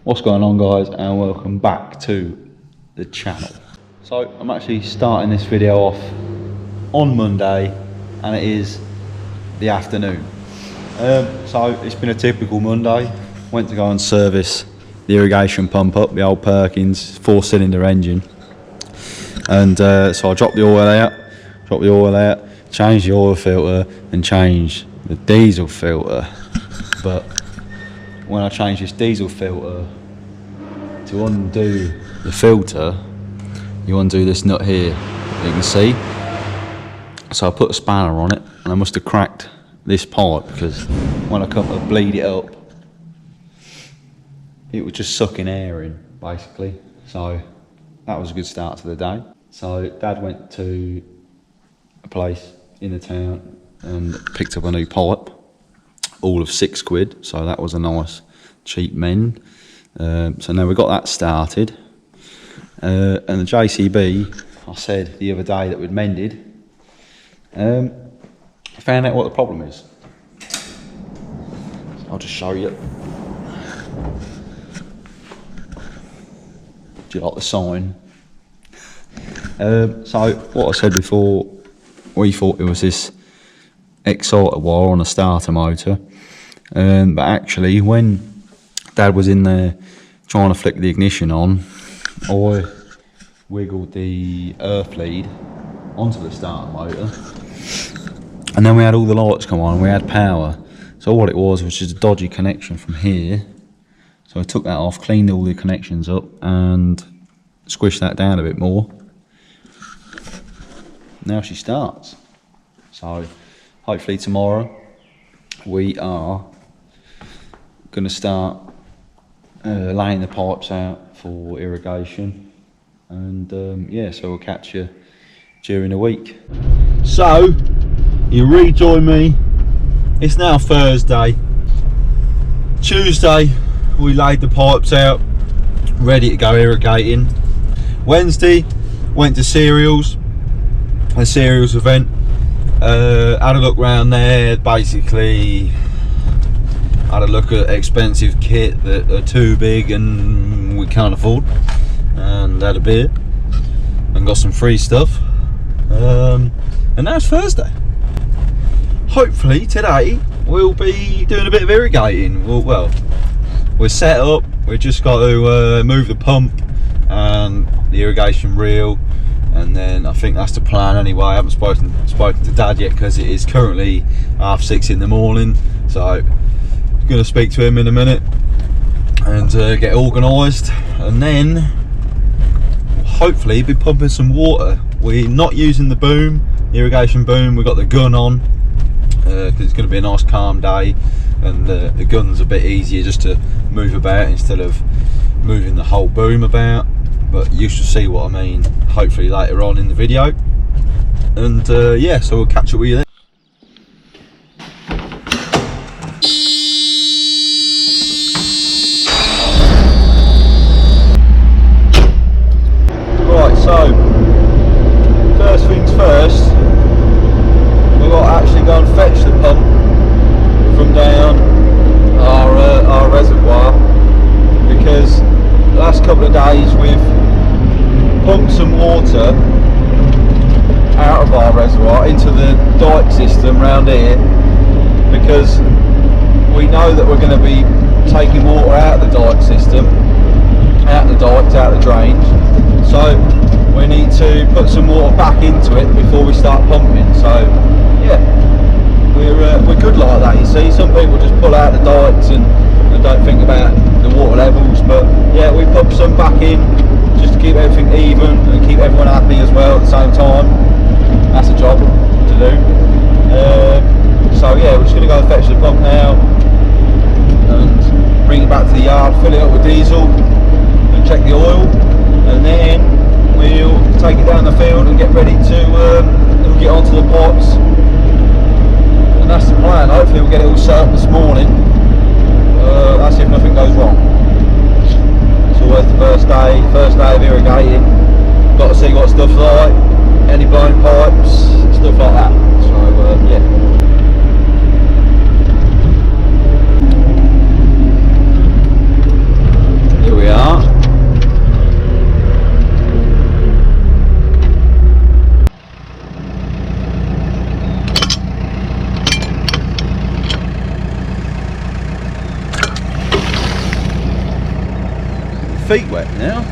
What's going on, guys, and welcome back to the channel. So I'm actually starting this video off on Monday, and it is the afternoon. So it's been a typical Monday. Went to go and service the irrigation pump up, the old Perkins 4-cylinder engine, and so I dropped the oil out, changed the oil filter and changed the diesel filter. But when I changed this diesel filter, to undo the filter, you undo this nut here, you can see. So I put a spanner on it, and I must have cracked this pipe, because when I come to bleed it up, it was just sucking air in, basically. So that was a good start to the day. So Dad went to a place in the town and picked up a new pipe, all of £6, so that was a nice cheap mend. So now we've got that started, and the JCB, I said the other day that we'd mended, I found out what the problem is. So I'll just show you. Do you like the sign? So what I said before, we thought it was this exciter wire on a starter motor, but actually when Dad was in there trying to flick the ignition on, I wiggled the earth lead onto the starter motor, and then we had all the lights come on, we had power. So what it was just a dodgy connection from here. So I took that off, cleaned all the connections up and squished that down a bit more. Now she starts. So hopefully tomorrow we are going to start laying the pipes out for irrigation, and yeah, so we'll catch you during the week. So you rejoin me. It's now Thursday. Tuesday we laid the pipes out, ready to go irrigating. Wednesday went to cereals, a cereals event. Had a look around there, basically had a look at expensive kit that are too big and we can't afford, and had a beer and got some free stuff, and now it's Thursday. Hopefully today we'll be doing a bit of irrigating. Well, we're set up, we've just got to move the pump and the irrigation reel, and then I think that's the plan anyway. I haven't spoken to Dad yet because it is currently 6:30 in the morning, so going to speak to him in a minute and get organised, and then hopefully be pumping some water. We're not using the boom, the irrigation boom. We've got the gun on because it's going to be a nice calm day, and the gun's a bit easier just to move about instead of moving the whole boom about. But you should see what I mean hopefully later on in the video, and yeah, so we'll catch up with you then. So, first things first, we've got to actually go and fetch the pump from down our reservoir, because the last couple of days we've pumped some water out of our reservoir into the dike system round here, because we know that we're going to be taking water out of the dike system, out the dikes, out the drains. So we need to put some water back into it before we start pumping. So yeah, we're good like that, you see. Some people just pull out the dikes and they don't think about the water levels, but yeah, we pump some back in just to keep everything even and keep everyone happy as well at the same time. That's a job to do. So yeah, we're just going to go and fetch the pump now and bring it back to the yard, fill it up with diesel and check the oil, and then we'll take it down the field and get ready to get onto the pipes, and that's the plan. Hopefully we'll get it all set up this morning. That's if nothing goes wrong. It's always the first day of irrigating. Got to see what stuff's like, any blown pipes, stuff like that. So yeah. feet wet now.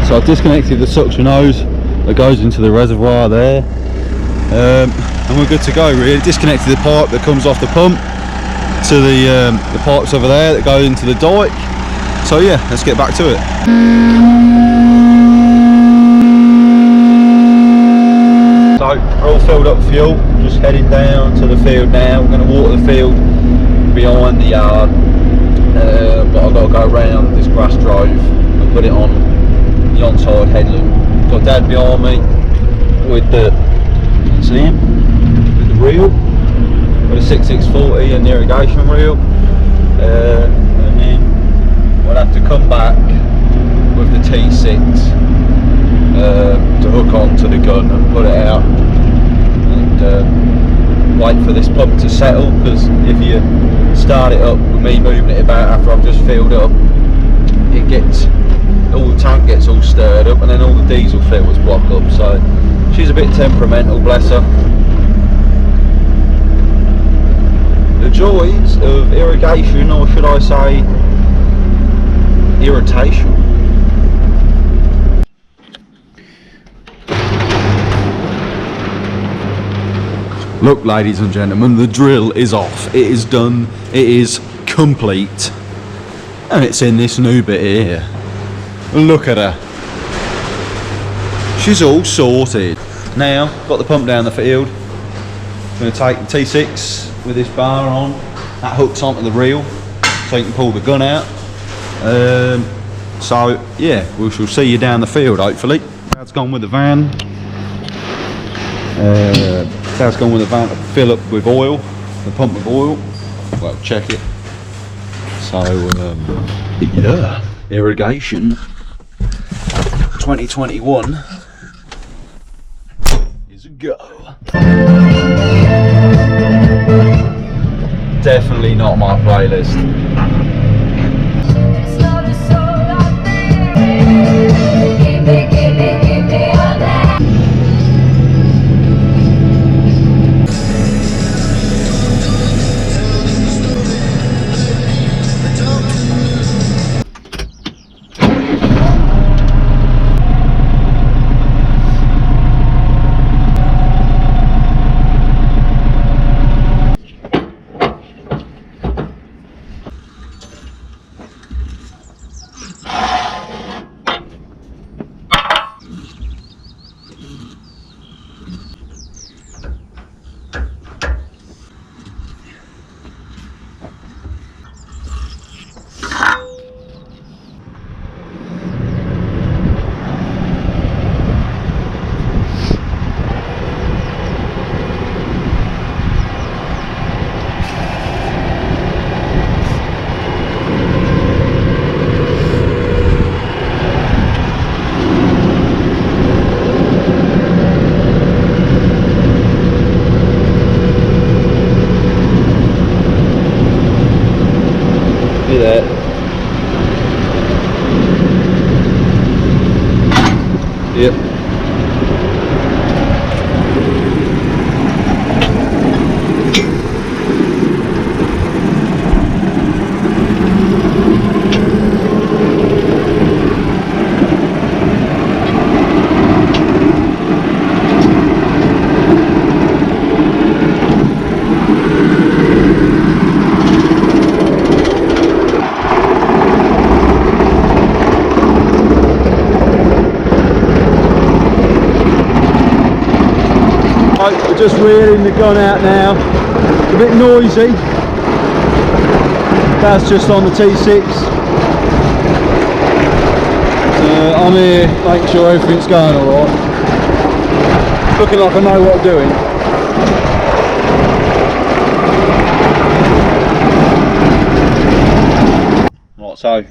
So I've disconnected the suction hose that goes into the reservoir there, and we're good to go really. Disconnected the pipe that comes off the pump to the pipes over there that go into the dike. So yeah, let's get back to it. So we're all filled up with fuel, just heading down to the field now. We're going to water the field behind the yard, but I've got to go around this grass drive and put it on the onside headland. Got Dad behind me with the, see him? With the reel, with a 6640 and the irrigation reel, and then we'll have to come back with the T6 to hook onto the gun and put it out, and wait for this pump to settle, because if you start it up with me moving it about after I've just filled up, it gets, all the tank gets all stirred up and then all the diesel filters block up. So she's a bit temperamental, bless her. The joys of irrigation, or should I say irritation. Look, ladies and gentlemen, the drill is off. It is done. It is complete. And it's in this new bit here. Look at her. She's all sorted. Now, got the pump down the field. I'm going to take the T6 with this bar on. That hooks onto the reel, so you can pull the gun out. So, yeah, we shall see you down the field, hopefully. Dad's gone with the van. Dad's gone with the van to fill up with oil, the pump with oil. Well, check it. So, yeah, irrigation 2021 is a go. Definitely not my playlist. Yep. We're just reeling the gun out now. It's a bit noisy. Dad's just on the T6. I'm here making sure everything's going alright. Looking like I know what I'm doing. Right, so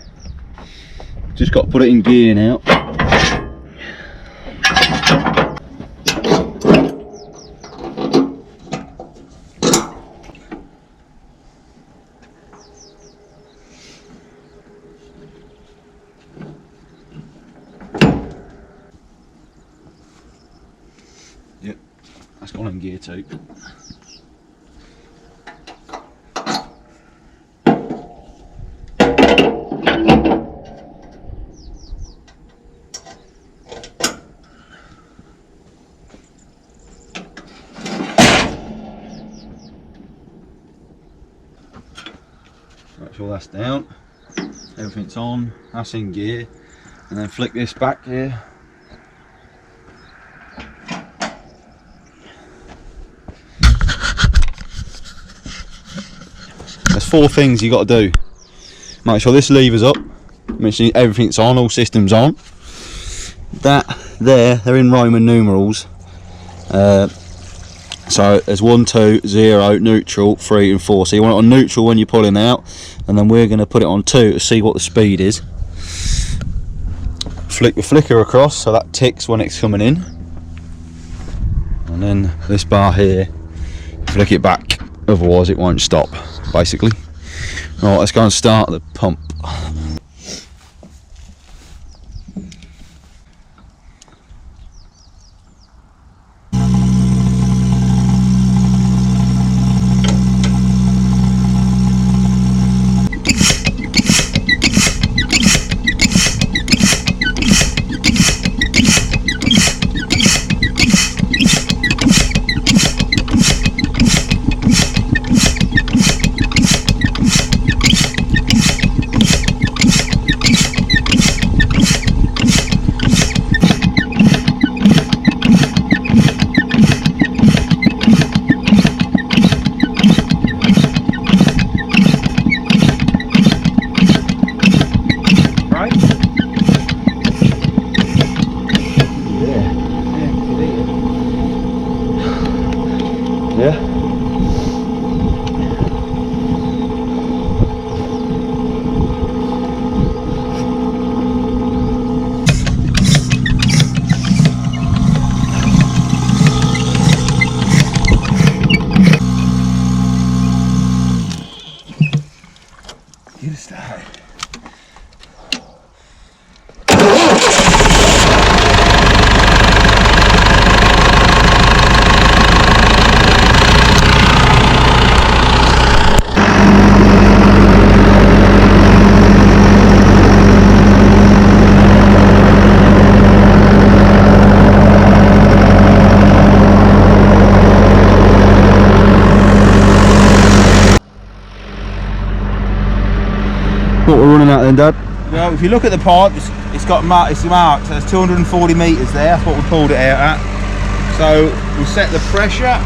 just got to put it in gear now. Yep, that's gone in gear too. Make sure that's down, everything's on, that's in gear, and then flick this back here. There's 4 things you got to do. Make sure this lever's up, make sure everything's on, all systems on. That there, they're in Roman numerals. So there's 1, 2, 0, neutral, 3 and 4. So you want it on neutral when you're pulling out, and then we're going to put it on 2 to see what the speed is. Flick the flicker across so that ticks when it's coming in. And then this bar here, flick it back, otherwise it won't stop, basically. Right, let's go and start the pump. Yeah. Get a start. What we're running at then, Dad? Well, if you look at the pipe, it's got marked. So there's 240 metres there. That's what we pulled it out at. So we'll set the pressure.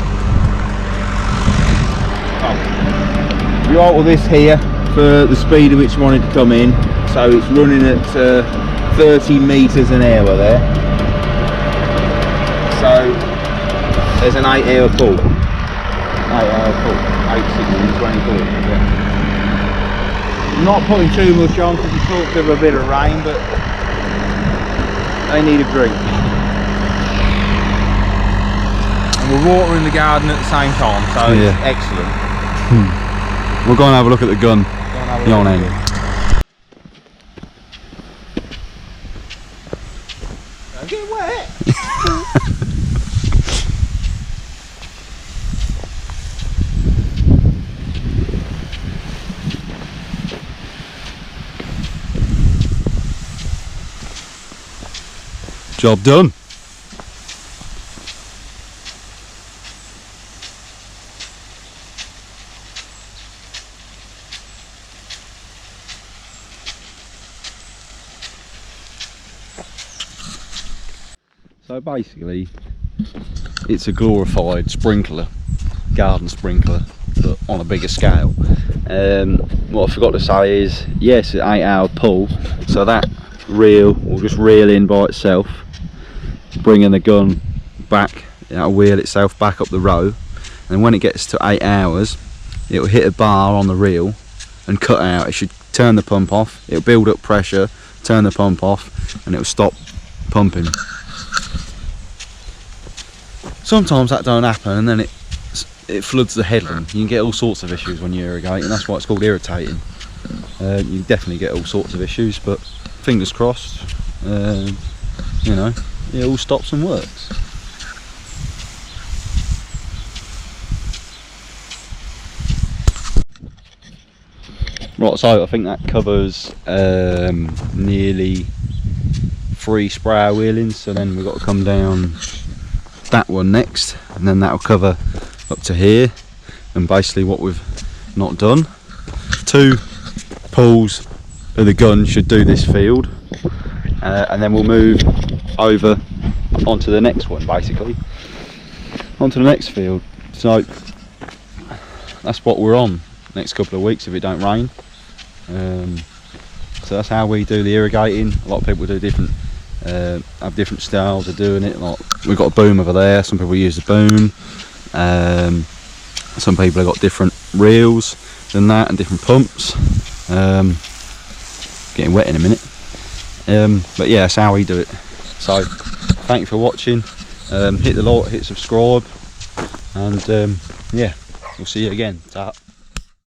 You alter this here for the speed at which you want it to come in. So it's running at 30 metres an hour there. So there's an 8-hour pull. 8-hour pull. 8 signals, 24. Yeah. I'm not putting too much on because it's talked of a bit of rain, but they need a drink. And we're watering the garden at the same time, so yeah. It's excellent. We'll go and have a look at the gun. Yon end. Don't get wet. Job done. So basically, it's a glorified sprinkler, garden sprinkler, but on a bigger scale. What I forgot to say is, yes, it's 8 hour pull, so that reel will just reel in by itself, bringing the gun back. It'll wheel itself back up the row, and when it gets to 8 hours, it'll hit a bar on the reel and cut out. It should turn the pump off, it'll build up pressure, turn the pump off, and it'll stop pumping. Sometimes that don't happen, and then it floods the headland. You can get all sorts of issues when you irrigate, and that's why it's called irritating. You definitely get all sorts of issues, but fingers crossed, you know, it all stops and works. Right, so I think that covers nearly 3 sprayer wheelings, so then we've got to come down that one next, and then that'll cover up to here, and basically what we've not done. 2 pulls of the gun should do this field, and then we'll move over onto the next one, basically onto the next field. So that's what we're on next couple of weeks if it don't rain. So that's how we do the irrigating. A lot of people do different, have different styles of doing it. Like, we've got a boom over there, some people use the boom, some people have got different reels than that and different pumps. Getting wet in a minute, but yeah, that's how we do it. So thank you for watching. Hit the like, hit subscribe, and yeah, we'll see you again. Ta.